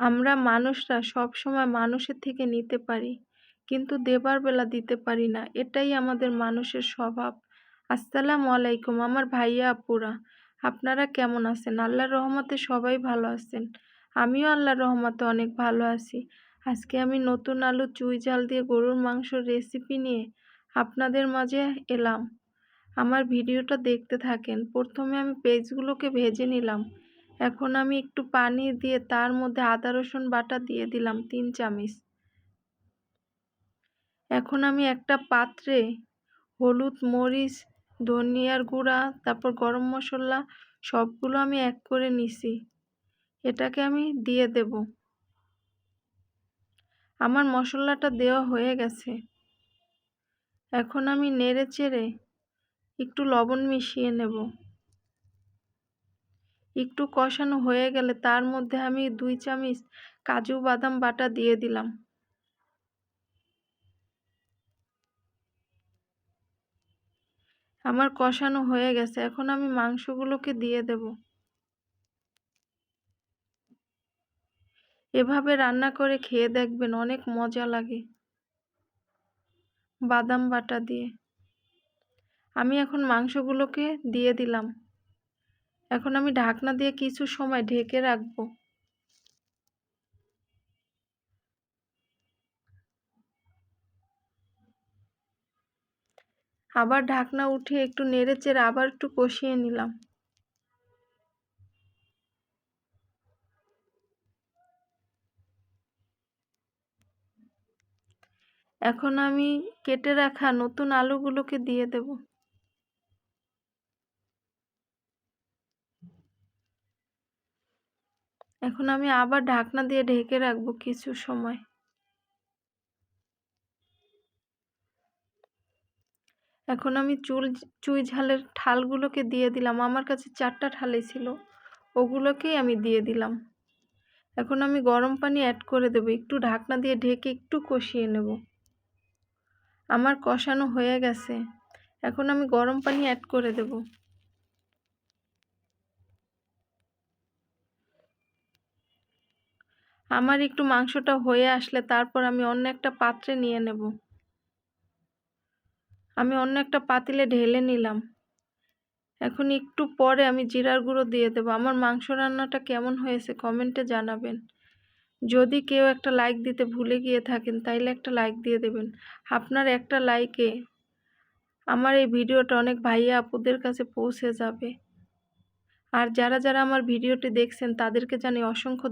আমরা মানুষরা সবসময় মানুষের থেকে নিতে পারি, কিন্তু দেবার বেলা দিতে পারি না। এটাই আমাদের মানুষের স্বভাব। আসসালামু আলাইকুম আমার ভাইয়া আপুরা। আপনারা কেমন আছেন? আল্লাহর রহমতে সবাই ভালো আছেন। আমিও আল্লাহর রহমতে অনেক ভালো আছি। আজকে আমি নতুন আলু চুই ঝাল দিয়ে গরুর মাংসর রেসিপি নিয়ে আপনাদের মাঝে এলাম। আমার ভিডিওটা দেখতে থাকেন। প্রথমে আমি পেঁয়াজগুলোকে ভেজে নিলাম। এখন আমি একটু পানি দিয়ে তার মধ্যে আদা রসুন বাটা দিয়ে দিলাম 3 চামচ। এখন আমি একটা পাত্রে হলুদ, মরিচ, ধনিয়ার গুঁড়া, তারপর গরম মশলা সবগুলো আমি এক করে নিছি। এটাকে আমি দিয়ে দেব। আমার মশলাটা দেওয়া হয়ে গেছে। এখন আমি নেড়ে চেড়ে একটু লবণ মিশিয়ে নেব। একটু কষানো হয়ে গেলে তার মধ্যে আমি 2 চামচ কাজু বাদাম বাটা দিয়ে দিলাম। আমার কষানো হয়ে গেছে। এখন আমি মাংসগুলোকে দিয়ে দেব। এভাবে রান্না করে খেয়ে দেখবেন, অনেক মজা লাগে বাদাম বাটা দিয়ে। আমি এখন মাংসগুলোকে দিয়ে দিলাম। এখন আমি ঢাকনা দিয়ে কিছু সময় ঢেকে রাখবো। আবার ঢাকনা উঠিয়ে একটু নেড়েচেড়ে আবার একটু কষিয়ে নিলাম। এখন আমি কেটে রাখা নতুন আলুগুলোকে দিয়ে দেব। এখন আমি আবার ঢাকনা দিয়ে ঢেকে রাখবো কিছু সময়। এখন আমি চুই ঝালের ঠালগুলোকে দিয়ে দিলাম। আমার কাছে 4টা ঠালই ছিল, ওগুলোকেই আমি দিয়ে দিলাম। এখন আমি গরম পানি অ্যাড করে দেব। একটু ঢাকনা দিয়ে ঢেকে একটু কষিয়ে নেব। আমার কষানো হয়ে গেছে। এখন আমি গরম পানি অ্যাড করে দেব। আমার একটু মাংসটা হয়ে আসলে তারপর আমি অন্য একটা পাত্রে নিয়ে নেব। আমি অন্য একটা পাতিলে ঢেলে নিলাম। এখন একটু পরে আমি জিরার গুঁড়ো দিয়ে দেব। আমার মাংস রান্নাটা কেমন হয়েছে কমেন্টে জানাবেন। যদি কেউ একটা লাইক দিতে ভুলে গিয়ে থাকেন তাইলে একটা লাইক দিয়ে দেবেন। আপনার একটা লাইকে আমার এই ভিডিওটা অনেক ভাইয়া আপুদের কাছে পৌঁছে যাবে। আর যারা যারা আমার ভিডিওটি দেখছেন তাদেরকে জানাই অসংখ্য